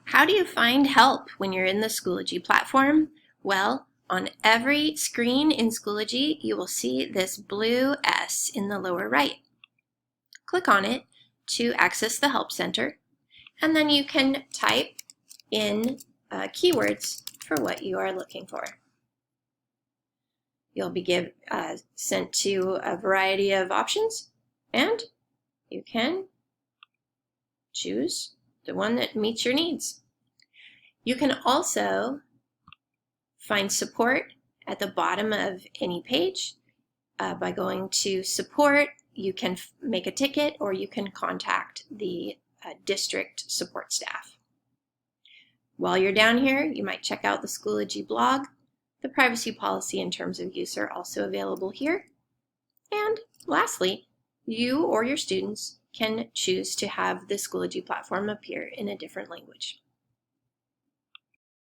How do you find help when you're in the Schoology platform? Well, on every screen in Schoology, you will see this blue S in the lower right. Click on it to access the Help Center, and then you can type in keywords for what you are looking for. You'll be sent to a variety of options, and you can choose the one that meets your needs. You can also find support at the bottom of any page. By going to support, you can make a ticket or you can contact the district support staff. While you're down here, you might check out the Schoology blog. The privacy policy and terms of use are also available here. And lastly, you or your students can choose to have the Schoology platform appear in a different language.